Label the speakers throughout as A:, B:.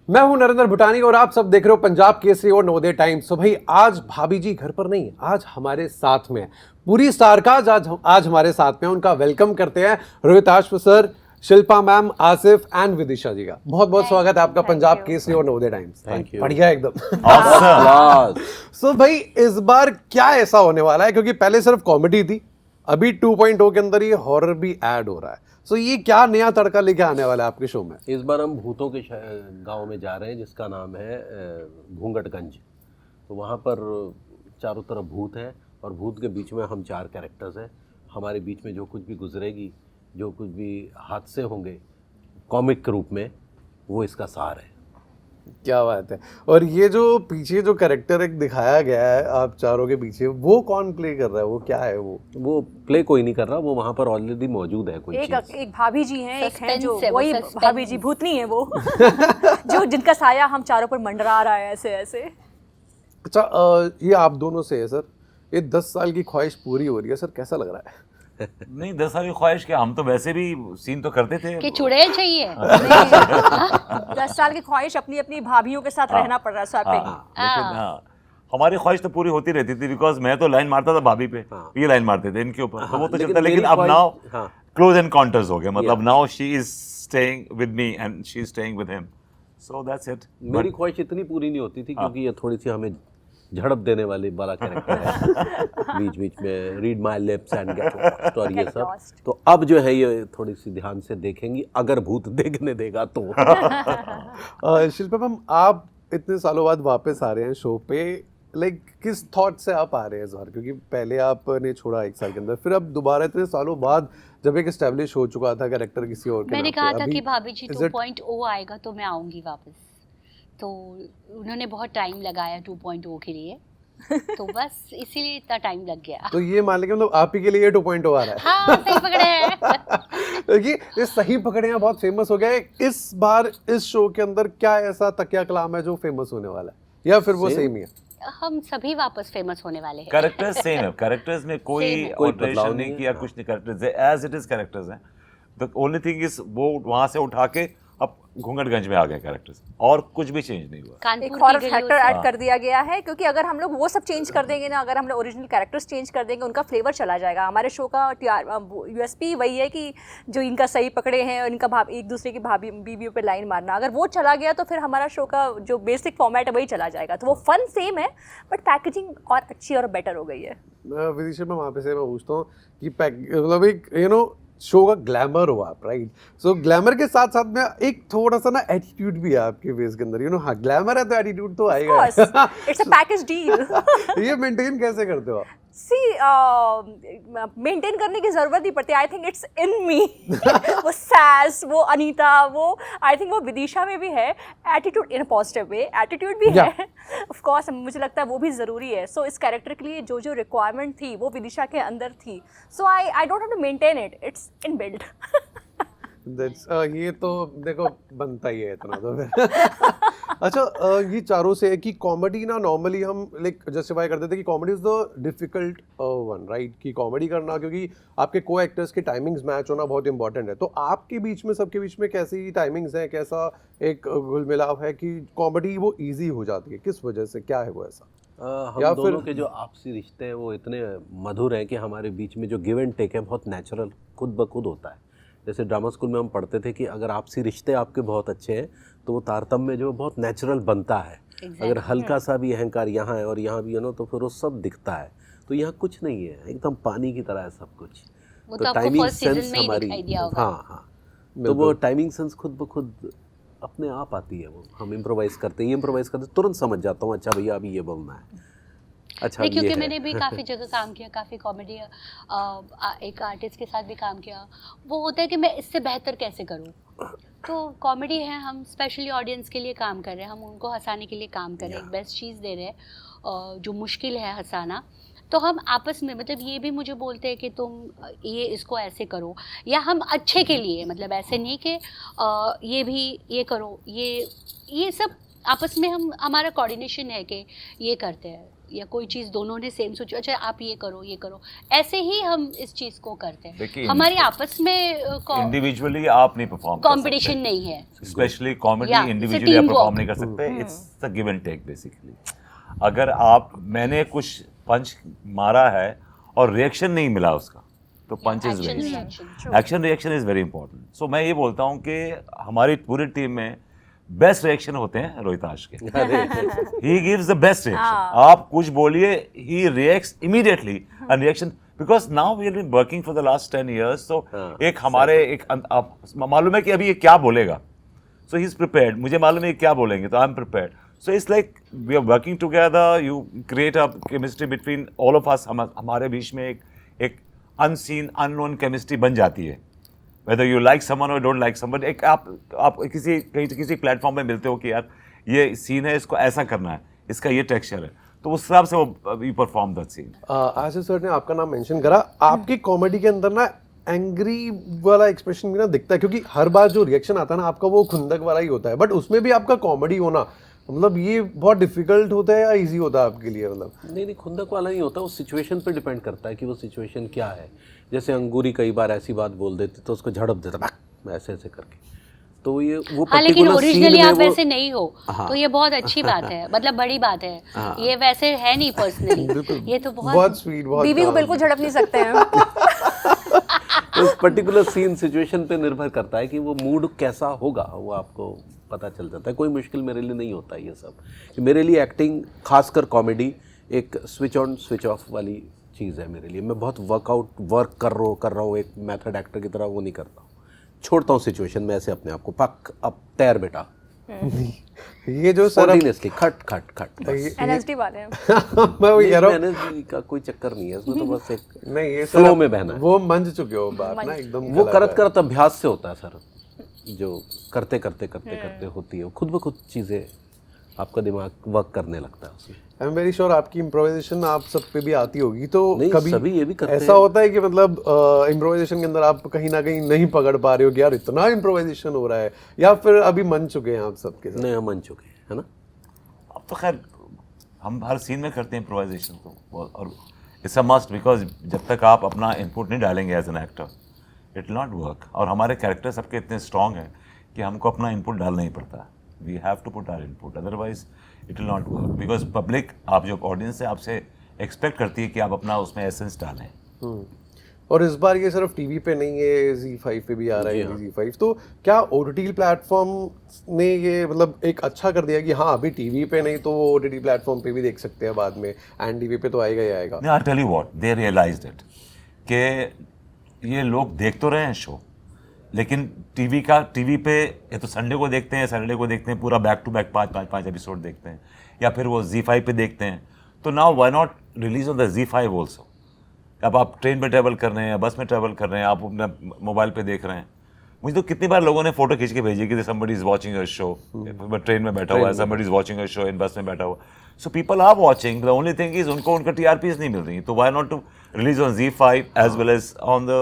A: मैं हूं नरेंद्र भूटानी और आप सब देख रहे हो पंजाब केसरी और नवोदय टाइम्स। तो भाई आज भाभी जी घर पर नहीं है, आज हमारे साथ में है पूरी स्टारकास्ट। आज हमारे साथ में है। उनका वेलकम करते हैं Rohitashva sir, Shilpa ma'am, Asif and Vidisha ji का बहुत बहुत स्वागत है आपका पंजाब केसरी और नवोदय टाइम्स।
B: Thank you.
A: बढ़िया एकदम।
B: Awesome.
A: सो भाई इस बार क्या ऐसा होने वाला है, क्योंकि पहले सिर्फ कॉमेडी थी, अभी 2.0 के अंदर ये हॉरर भी ऐड हो रहा है। सो ये क्या नया तड़का लेके आने वाला है आपके शो में?
B: इस बार हम भूतों के गांव में जा रहे हैं जिसका नाम है घूंघटगंज। तो वहाँ पर चारों तरफ भूत है और भूत के बीच में हम 4 कैरेक्टर्स हैं। हमारे बीच में जो कुछ भी गुजरेगी, जो कुछ भी हादसे होंगे कॉमिक के रूप में, वो इसका सार है।
A: क्या बात है। और ये जो पीछे जो कैरेक्टर एक दिखाया गया है आप चारों के पीछे, वो कौन प्ले कर रहा है, वो क्या है? वो
B: प्ले कोई नहीं कर रहा, वो वहाँ पर ऑलरेडी मौजूद है। कोई
C: एक भाभी जी हैं, एक हैं जो
D: Suspense
C: वही
D: है, वो
C: भाभी जी भूतनी है वो जो जिनका साया हम चारों पर मंडरा रहा है ऐसे ऐसे।
A: अच्छा, ये आप दोनों से है सर, ये 10 साल की ख्वाहिश पूरी हो रही है सर, कैसा लग रहा है?
E: नहीं, 10 साल की ख्वाहिश क्या, हम तो वैसे भी सीन तो करते थे
D: कि चुड़ैल चाहिए।
C: 10 साल की ख्वाहिश अपनी अपनी भाभीयों के साथ रहना पड़ रहा है स्वैपिंग।
E: लेकिन हमारी ख्वाहिश तो पूरी होती रहती थी, बिकॉज मैं तो लाइन मारता था भाभी पे, ये लाइन मारते थे इनके ऊपर, तो वो तो चलता। लेकिन अब नाउ क्लोज एनकाउंटर्स हो गए, मतलब now she is staying with me and she is staying with him, so that's it.
B: मेरी ख्वाहिश इतनी पूरी नहीं होती थी क्योंकि ये थोड़ी सी हमें झड़प देने वाली वाला कैरेक्टर है बीच बीच में, read my lips and get lost और ये सब। तो अब जो है ये थोड़ी सी ध्यान से देखेंगी, अगर भूत देखने देगा तो।
A: शिल्पा मैम, आप इतने सालों बाद वापस आ रहे हैं शो पे, लाइक किस थॉट से आप आ रहे हैं इस बार? क्योंकि पहले आपने छोड़ा 1 साल के अंदर, फिर अब दोबारा इतने सालों बाद जब एक एस्टेब्लिश हो चुका था कैरेक्टर किसी और के
D: मैंने
A: नाम पे,
D: कहा था
A: अभी
D: कि भाभी जी
A: is it-
D: 2.0 आएगा तो मैं आऊंगी वापस, तो उन्होंने बहुत टाइम लगाया 2.0 के लिए, तो बस इसीलिए इतना टाइम लग गया।
A: तो ये मान लें कि मतलब आप ही के लिए 2.0 आ रहा है।
D: हाँ, सही पकड़े हैं।
A: देखिए, ये सही पकड़े हैं, बहुत फेमस हो गया है। इस बार इस शो के अंदर क्या ऐसा तकिया कलाम है जो फेमस होने वाला है, या फिर वो सेम ही है?
D: हम सभी वापस फेमस होने वाले हैं।
E: कैरेक्टर्स सेम है, कैरेक्टर्स में कोई
D: Same है।
B: कोई
E: ऑल्टरेशन
B: बदलाव
E: नहीं
B: नहीं
E: किया, कुछ नहीं, characters as it is characters हैं। द ओनली थिंग इज वो वहां से उठा के अब घूंघटगंज में आ गए कैरेक्टर्स, और कुछ भी चेंज नहीं हुआ।
C: एक
D: कानपुर
C: हॉरर
D: की
C: फैक्टर
D: गलियों
C: ऐड कर दिया गया है, क्योंकि अगर हम लोग वो सब चेंज कर देंगे ना, अगर हम लोग ओरिजिनल कैरेक्टर्स चेंज कर देंगे, उनका फ्लेवर चला जाएगा। हमारे शो का यूएसपी वही है कि जो इनका सही पकड़े हैं और इनका एक दूसरे की भाभी बीवियों पे लाइन मारना, अगर वो चला गया तो फिर हमारा शो का जो बेसिक फॉर्मेट है वही चला जाएगा। तो वो फन सेम है, बट पैकेजिंग और अच्छी और बेटर हो गई है।
A: विदिशा में वहाँ पे से मैं पूछता हूँ कि मतलब एक शो का ग्लैमर हो आप, राइट? सो ग्लैमर के साथ साथ में एक थोड़ा सा ना एटीट्यूड भी है आपके फेस के अंदर, हाँ ग्लैमर है तो एटीट्यूड तो आएगा।
C: It's a package deal.
A: ये मेंटेन कैसे करते हो आप?
C: मेंटेन करने की जरूरत नहीं पड़ती, आई थिंक इट्स इन मी। वो सैस, वो अनीता, वो आई थिंक वो विदिशा में भी है, attitude in a positive way, attitude भी है ऑफ कोर्स। मुझे लगता है वो भी ज़रूरी है। सो इस कैरेक्टर के लिए जो जो रिक्वायरमेंट थी वो विदिशा के अंदर थी। So I don't have to maintain it, it's inbuilt.
A: ये तो देखो बनता ही है इतना तो फिर। अच्छा, ये चारों से है कि कॉमेडी ना नॉर्मली हम लाइक जस्टिफाई करते थे कि comedy is the difficult one, right? कि कॉमेडी करना, क्योंकि आपके को एक्टर्स के टाइमिंग्स मैच होना बहुत इंपॉर्टेंट है। तो आपके बीच में, सबके बीच में कैसी टाइमिंग्स हैं, कैसा एक घुल मिलाव है कि कॉमेडी वो ईजी हो जाती है? किस वजह से, क्या है वो ऐसा?
B: हम दोनों के जो आपसी रिश्ते हैं वो इतने मधुर हैं कि हमारे बीच में जो गिव एंड टेक है बहुत नेचुरल, खुद ब खुद होता है। जैसे ड्रामा स्कूल में हम पढ़ते थे कि अगर आपसी रिश्ते आपके बहुत अच्छे हैं तो वो तारतम्य जो बहुत नेचुरल बनता है। अगर हल्का सा भी अहंकार यहाँ है और यहाँ भी है ना, तो फिर वो सब दिखता है। तो यहाँ कुछ नहीं है, एकदम पानी की तरह है सब कुछ।
D: वो तो आपको फर्स्ट सीजन में ही दिखाई दिया होगा।
B: हाँ, तो वो टाइमिंग सेंस खुद ब खुद अपने आप आती है। वो हम इम्प्रोवाइज करते तुरंत समझ जाता हूँ, अच्छा भैया अभी ये बोलना है। अच्छा,
D: क्योंकि मैंने भी काफ़ी जगह काम किया, काफ़ी कॉमेडी एक आर्टिस्ट के साथ भी काम किया। वो होता है कि मैं इससे बेहतर कैसे करूं। तो कॉमेडी है, हम स्पेशली ऑडियंस के लिए काम कर रहे हैं, हम उनको हंसाने के लिए काम कर रहे हैं, एक बेस्ट चीज़ दे रहे हैं जो मुश्किल है हंसाना। तो हम आपस में, मतलब ये भी मुझे बोलते हैं कि तुम ये इसको ऐसे करो, या हम अच्छे के लिए, मतलब ऐसे नहीं कि ये भी ये करो, ये सब आपस में हम, हमारा कोऑर्डिनेशन है कि ये करते हैं, या कोई चीज़ दोनों ने सेम सोची, अच्छा आप ये करो, ऐसे ही हम इस चीज़ को करते हैं। हमारी आपस में
E: इंडिविजुअली आप नहीं परफॉर्म
D: कंपटीशन नहीं है,
E: स्पेशली कॉमेडी
D: Yeah,
E: इंडिविजुअली आप
D: it's a
E: परफॉर्म
D: teamwork.
E: नहीं कर सकते, it's a give and take basically. अगर आप मैंने कुछ पंच मारा है और रिएक्शन नहीं मिला उसका, तो punch is
D: action
E: west.
D: reaction.
E: Action reaction is very important. So मैं ये बोलता हूँ कि हमारी पूरी टीम में बेस्ट रिएक्शन होते हैं रोहिताश के। He gives the best reaction. आप कुछ बोलिए, he reacts immediately and reaction, because now we have been working for the last 10 years। तो एक हमारे एक आप मालूम है कि अभी ये क्या बोलेगा, सो ही इज प्रिपेयर्ड। मुझे मालूम है ये क्या बोलेंगे, तो I am prepared. So it's like we are working together, you create a chemistry between all of us. हमारे बीच में एक अनसीन अननोन केमिस्ट्री बन जाती है, वेदर यू लाइक समवन और डोंट लाइक समवन। एक आप किसी प्लेटफॉर्म में मिलते हो कि यार ये सीन है, इसको ऐसा करना है, इसका ये टेक्सचर है, तो उस हिसाब से वो you perform that scene.
A: Ashish sir ने आपका नाम मेंशन करा, आपकी कॉमेडी के अंदर ना एंग्री वाला एक्सप्रेशन भी ना दिखता है, क्योंकि हर बार जो रिएक्शन आता है ना आपका वो खुंदक वाला ही होता है, बट उसमें भी आपका कॉमेडी होना, मतलब ये बहुत डिफिकल्ट होता है या इजी होता है आपके लिए? मतलब
B: नहीं, खुंदक वाला नहीं होता, वो सिचुएशन पे डिपेंड करता है कि वो सिचुएशन क्या है। जैसे अंगूरी कई बार ऐसी बात बोल देते तो उसको झड़प देता ऐसे करके, तो ये वो
D: हाँ, लेकिन
B: particular
D: ओरिजिनली
B: scene में
D: आप
B: वो-
D: वैसे नहीं हो, तो ये बहुत अच्छी बात है, मतलब बड़ी बात है। ये वैसे है नहीं पर्सनली, ये तो
A: बहुत स्वीट, बहुत
C: बीवी को
A: calm।
C: बिल्कुल झड़प नहीं सकते हैं।
B: तो उस पर्टिकुलर सीन सिचुएशन पे निर्भर करता है कि वो मूड कैसा होगा, वो आपको पता चल जाता है। कोई मुश्किल मेरे लिए नहीं होता ये सब। मेरे लिए एक्टिंग, खासकर कॉमेडी, एक स्विच ऑन स्विच ऑफ वाली चीज़ है मेरे लिए। मैं बहुत वर्क कर रहा हूँ एक मेथड एक्टर की तरह वो नहीं करता हूँ। छोड़ता हूँ सिचुएशन में ऐसे अपने आप को, पक अब तैर बेटा,
A: ये जो सर
B: स्पॉन्टेनियसली खट बस।
C: एनएसडी वाले हैं।
A: मैं वही कह रहा हूँ,
B: मैंने का कोई चक्कर नहीं है इसमें, तो बस एक
A: नहीं ये
B: फ्लो
A: सर
B: में बहना है।
A: वो मंज चुके हो बात ना एकदम।
B: वो
A: गलत है।
B: करत अभ्यास से होता है सर, जो करते होती है, खुद ब खुद चीज़ें आपका दिमाग वर्क करने लगता है उसमें।
A: आई एम वेरी श्योर आपकी इम्प्रोवाइजेशन आप सब पे भी आती होगी, तो
B: नहीं,
A: कभी
B: सभी ये भी करते
A: ऐसा
B: हैं।
A: होता है कि मतलब इम्प्रोवाइजेशन के अंदर आप कहीं ना कहीं नहीं पकड़ पा रहे हो कि यार इतना इम्प्रोवाइजेशन हो रहा है, या फिर अभी मन चुके हैं आप सबके साथ?
B: नया मन चुके हैं, है ना।
E: अब तो खैर हम हर सीन में करते हैं इम्प्रोवाइजेशन, तो और इट्स अ मस्ट, बिकॉज जब तक आप अपना इनपुट नहीं डालेंगे as an actor it will not work. और हमारे कैरेक्टर सबके इतने स्ट्रॉन्ग हैं कि हमको अपना इनपुट डालना ही पड़ता है। We have to put our input, otherwise it will not work, because public, आप जो ऑडियंस है, आपसे एक्सपेक्ट करती है कि आप अपना उसमें एसेंस डालें।
A: और इस बार ये सिर्फ टीवी पे नहीं है, Z5 पे भी आ रहा है Z5, तो क्या OTT प्लेटफॉर्म ने ये मतलब एक अच्छा कर दिया कि हाँ अभी टीवी पे नहीं तो वो OTT प्लेटफॉर्म पे भी देख सकते हैं बाद में, एंड टीवी पे तो आएगा ही आएगा?
E: I tell you what, they realized it कि ये लोग देख तो रहे हैं शो, लेकिन टीवी पे या तो संडे को देखते हैं पूरा बैक टू बैक 5 एपिसोड देखते हैं, या फिर वो Z5 पे देखते हैं। तो now why not release on the Z5 also. अब आप ट्रेन में ट्रैवल कर रहे हैं, बस में ट्रैवल कर रहे हैं, आप अपने मोबाइल पे देख रहे हैं। मुझे तो कितनी बार लोगों ने फोटो खींच के भेजी कि somebody is watching a show, train में बैठा हुआ है, somebody is watching a show इन बस में बैठा हुआ। So people are watching, the only thing is उनको उनका TRPs नहीं मिल रही, तो why not to release on Z5 as well as on the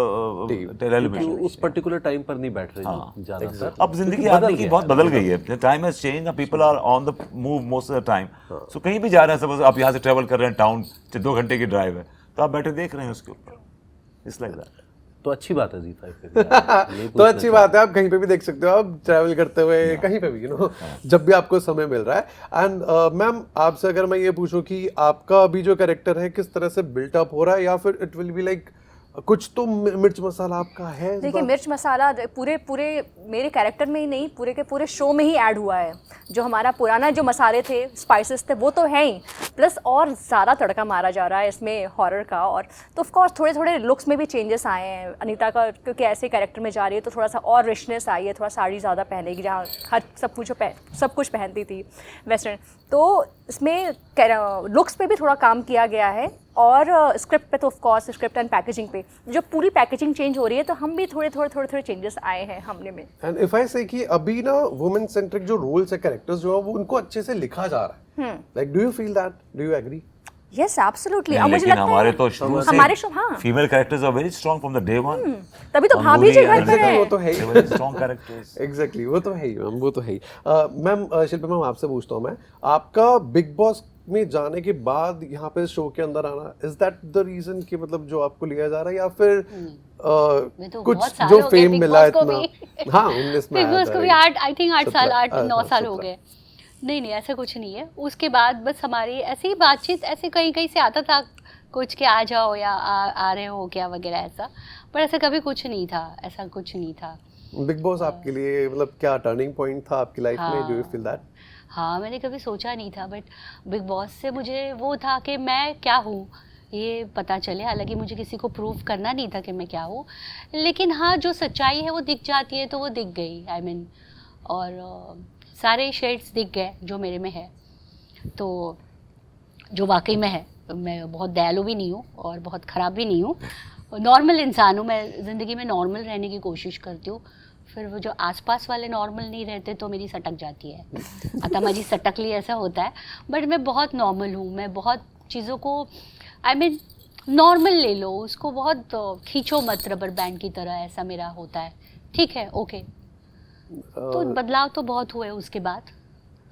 E: television।
B: उस पर्टिकुलर टाइम पर नहीं बैठ रहे ज़्यादा।
E: अब जिंदगी आदमी की बहुत बदल गई है, time has change, people are on the move most of the time. So कहीं भी जा रहे हैं, सपोज आप यहाँ से ट्रैवल कर रहे हैं, टाउन 2 घंटे की ड्राइव है, तो आप बैठे देख रहे हैं उसके ऊपर, इट्स लाइक दैट।
B: तो अच्छी बात है Z5 पे भी।
A: तो अच्छी बात है, आप कहीं पे भी देख सकते हो, आप ट्रैवल करते हुए कहीं पे भी, जब भी आपको समय मिल रहा है। एंड मैम आपसे अगर मैं ये पूछूं कि आपका अभी जो कैरेक्टर है किस तरह से बिल्टअप हो रहा है, या फिर इट विल बी लाइक कुछ तो मिर्च मसाला आपका है?
C: देखिए मिर्च मसाला पूरे मेरे कैरेक्टर में ही नहीं, पूरे के पूरे शो में ही ऐड हुआ है। जो हमारा पुराना जो मसाले थे, स्पाइसेस थे, वो तो हैं ही, प्लस और ज़्यादा तड़का मारा जा रहा है इसमें हॉरर का। और तो ऑफ कोर्स थोड़े लुक्स में भी चेंजेस आए हैं। अनीता का क्योंकि ऐसे कैरेक्टर में जा रही है तो थोड़ा सा और रिचनेस आई है, थोड़ा साड़ी ज़्यादा पहनेगी, जहाँ हर सब कुछ पहनती थी वेस्टर्न। तो इसमें लुक्स पे भी थोड़ा काम किया गया है, और स्क्रिप्ट पे तो of course script and packaging पे जो पूरी पैकेजिंग चेंज हो रही है, तो हम भी थोड़े चेंजेस आए हैं हमने में।
A: एंड इफ आई से कि अभी ना वुमेन सेंट्रिक जो रोल्स है, कैरेक्टर्स जो है, वो उनको अच्छे से लिखा जा रहा है। Like do you feel that, do you agree?
C: Yes absolutely.
E: नहीं,
C: मुझे
E: लेकिन
C: लगता
E: हमारे
C: है
E: तो शुरू से
C: हमारे शो, हाँ,
E: female characters are very strong from the day one.
C: तभी तो भाभी जी घर पर है।
A: वो तो है ही।
E: Very strong characters.
A: एग्जैक्टली, वो तो है ही मैम, वो तो है ही। मैम शिल्पा मैम, आपसे पूछता हूँ मैं, आपका बिग बॉस में जाने के बाद यहाँ पे शो के अंदर आना, इज दैट द रीजन कि मतलब जो आपको लिया जा रहा है, या फिर
D: मैं तो
A: कुछ
D: बहुत साल
A: जो
D: हो गए
A: फेम
D: Big
A: मिला
D: Boss को
A: इतना?
D: भी।
A: हाँ 19 में
D: बिग
A: आया
D: बॉस
A: था,
D: को भी
A: right?
D: 8 आई थिंक 8 साल 9 साल हो
A: 17।
D: गए। नहीं नहीं, ऐसा कुछ नहीं है। उसके बाद बस हमारी ऐसी ही बातचीत, ऐसे कहीं कहीं से आता था कुछ कि आ जाओ या आ रहे हो क्या वगैरह ऐसा, पर ऐसा कभी कुछ नहीं था, ऐसा कुछ नहीं था।
A: बिग बॉस आपके लिए मतलब क्या टर्निंग पॉइंट था आपकी लाइफ में? Do you feel that?
D: हाँ, मैंने कभी सोचा नहीं था, बट बिग बॉस से मुझे वो था कि मैं क्या हूँ ये पता चले। हालांकि मुझे किसी को प्रूव करना नहीं था कि मैं क्या हूँ, लेकिन हाँ जो सच्चाई है वो दिख जाती है, तो वो दिख गई। आई मीन और सारे शेड्स दिख गए जो मेरे में है, तो जो वाकई में है। मैं बहुत दयालु भी नहीं हूँ और बहुत ख़राब भी नहीं हूँ, नॉर्मल इंसान हूँ। मैं ज़िंदगी में नॉर्मल रहने की कोशिश करती हूँ। फिर वो जो आसपास वाले नॉर्मल नहीं रहते तो मेरी सटक जाती है। अतमाजी सटकली ऐसा होता है, बट मैं बहुत नॉर्मल हूँ। मैं बहुत चीज़ों को आई मीन नॉर्मल ले लो, उसको बहुत खींचो मत रबर बैंड की तरह, ऐसा मेरा होता है। ठीक है, ओके। तो बदलाव तो बहुत हुए उसके बाद।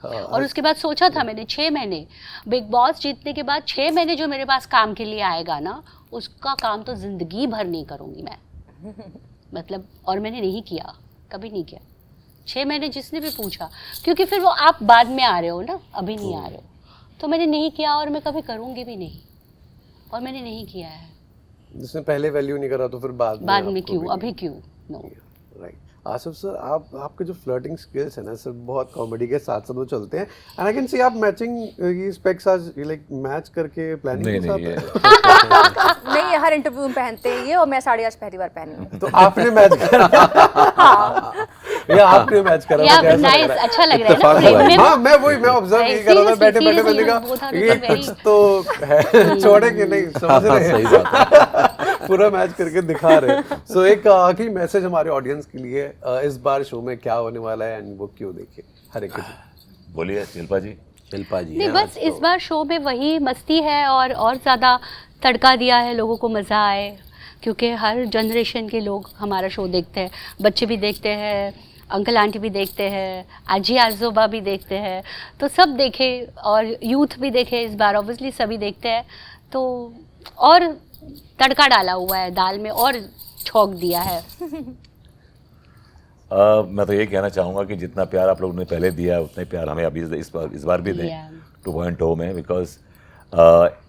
D: और उसके बाद सोचा था मैंने 6 महीने बिग बॉस जीतने के बाद 6 महीने जो मेरे पास काम के लिए आएगा ना, उसका काम तो ज़िंदगी भर नहीं करूँगी मैं। मतलब, और मैंने नहीं किया, कभी नहीं किया। 6 महीने जिसने भी पूछा, क्योंकि फिर वो आप बाद में आ रहे हो ना, अभी नहीं आ रहे हो, तो मैंने नहीं किया और मैं कभी करूँगी भी नहीं, और मैंने नहीं किया है।
A: जिसने पहले वैल्यू नहीं करा तो फिर बाद
D: में क्यों, अभी क्यों? नो।
A: राइट। आसिफ सर, आपके जो फ्लर्टिंग स्किल्स है ना सर, बहुत कॉमेडी के साथ साथ वो चलते हैं। एंड आई कैन सी आप मैचिंग ये स्पेक्स आज लाइक मैच करके प्लानिंग के साथ
E: नहीं,
C: नहीं, हर इंटरव्यू में पहनते हैं ये, और मैं साड़ी आज पहली बार पहनी हूँ।
A: तो आपने मैच करा या आपने मैच करा?
D: या
A: मुझे ऐसा लग
D: नाइस,
A: रहा है।
D: अच्छा लग रहा है ना
A: इत्तेफाक
D: फ्रेम
A: हुआ है।
D: में।
A: हाँ, मैं ऑब्जर्व नहीं कर रहा था, बैठे बैठे मैंने कहा ये कुछ तो है, छोड़ेंगे नहीं, समझ रहे हैं?
B: सही बात है।
A: पूरा मैच करके दिखा रहे। सो एक आखिरी मैसेज हमारे ऑडियंस के लिए, इस बार शो में क्या होने वाला है एंड वो क्यों देखे, हर एक की।
E: बोलिए शिल्पा जी।
B: शिल्पा जी
D: नहीं,
B: हैं
D: बस
B: आज
D: इस
B: तो।
D: बार शो में वही मस्ती है और ज़्यादा तड़का दिया है, लोगों को मज़ा आए, क्योंकि हर जनरेशन के लोग हमारा शो देखते हैं। बच्चे भी देखते हैं, अंकल आंटी भी देखते हैं, आजी आजोबा भी देखते हैं, तो सब देखे, और यूथ भी देखे इस बार, ऑब्वियसली सभी देखते हैं। तो और तड़का डाला हुआ है दाल में, और छौंक दिया है।
E: मैं तो ये कहना चाहूँगा कि जितना प्यार आप लोगों ने पहले दिया है उतना ही प्यार हमें अभी इस बार भी दें 2.0 में, बिकॉज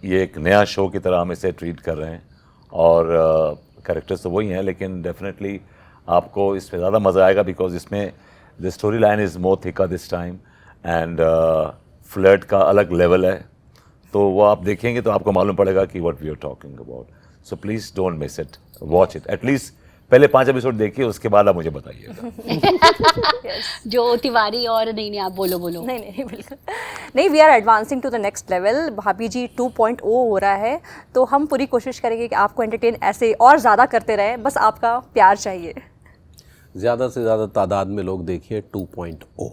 E: ये एक नया शो की तरह हम इसे ट्रीट कर रहे हैं, और कैरेक्टर्स तो वही हैं, लेकिन डेफिनेटली आपको इसमें ज़्यादा मज़ा आएगा, बिकॉज इसमें the story line is more thicker this time, and flirt का अलग लेवल है, तो वो आप देखेंगे तो आपको मालूम पड़ेगा कि what we are talking about. So please don't miss it, watch it, at least पहले 5 एपिसोड देखिए, उसके बाद आप मुझे बताइएगा।
D: जो तिवारी और नहीं आप बोलो।
C: नहीं नहीं, बिल्कुल नहीं। We are advancing to the next level. Bhabhi ji 2.0 हो रहा है, तो हम पूरी कोशिश करेंगे कि आपको एंटरटेन ऐसे और ज़्यादा करते रहें, बस आपका प्यार चाहिए।
B: ज़्यादा से ज़्यादा तादाद में लोग देखिए 2.0।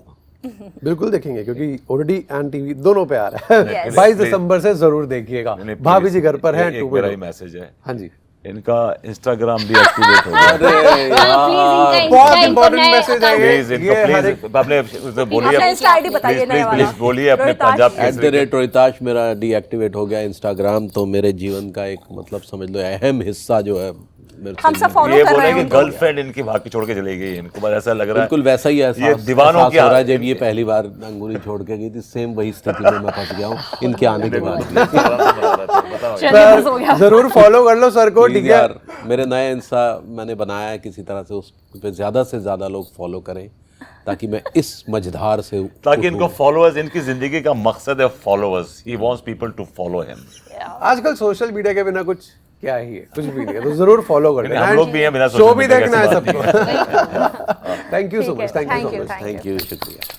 A: बिल्कुल देखेंगे, क्योंकि ओटीटी एंड टीवी दोनों पे आ रहा है।
C: Yes.
A: 22 दिसंबर से जरूर देखिएगा। भाभी जी घर पर है।
E: एक मेरा ही मैसेज है,
A: हाँ जी,
E: इनका इंस्टाग्राम भी एक्टिवेट हो गया।
A: बहुत इंपॉर्टेंट मैसेज है
E: प्लीज
A: ये
E: इनको
A: हर
E: प्लीज
A: एक
E: अपने बोलिए,
C: अपना Insta ID बताइए नया वाला।
E: प्लीज बोलिए अपने
C: रोहिताश।
E: पंजाब
B: @रोहिताश मेरा डीएक्टिवेट हो गया इंस्टाग्राम, तो मेरे जीवन का एक मतलब समझ लो अहम हिस्सा जो है मेरे
C: हम
B: से
C: सब फॉलो
E: ये
C: कर
E: बोला
C: रहे
E: कि
C: हैं।
E: गर्लफ्रेंड इनकी भाग के छोड़ के चली गई, इनको बस ऐसा लग रहा है
B: बिल्कुल वैसा ही
E: ये
B: एहसास
E: दीवानों
B: एहसास
E: की
B: हो रहा है जब ये पहली बार अंगूरी छोड़ के गई थी, सेम वही स्थिति में मैं फंस गया हूँ इनके आने के बाद।
A: सर, जरूर फॉलो कर लो सर को,
B: Please
A: ठीक है?
B: यार, मेरे नए इंस्टा मैंने बनाया है किसी तरह से, उस पे ज़्यादा से ज़्यादा लोग फॉलो करें, ताकि मैं इस मझधार से
E: ताकि इनको फॉलोअर्स, इनकी जिंदगी का मकसद है followers, he wants people to follow him.
A: आजकल सोशल मीडिया के बिना कुछ क्या ही है, कुछ भी नहीं है, तो जरूर फॉलो कर
E: हम लोग भी हैं बिना
A: शो
E: social
A: भी
E: media के,
A: देखना है
E: ऐसी बात
A: सबको। Thank you so much, thank you so much.
B: Thank you, शुक्रिया।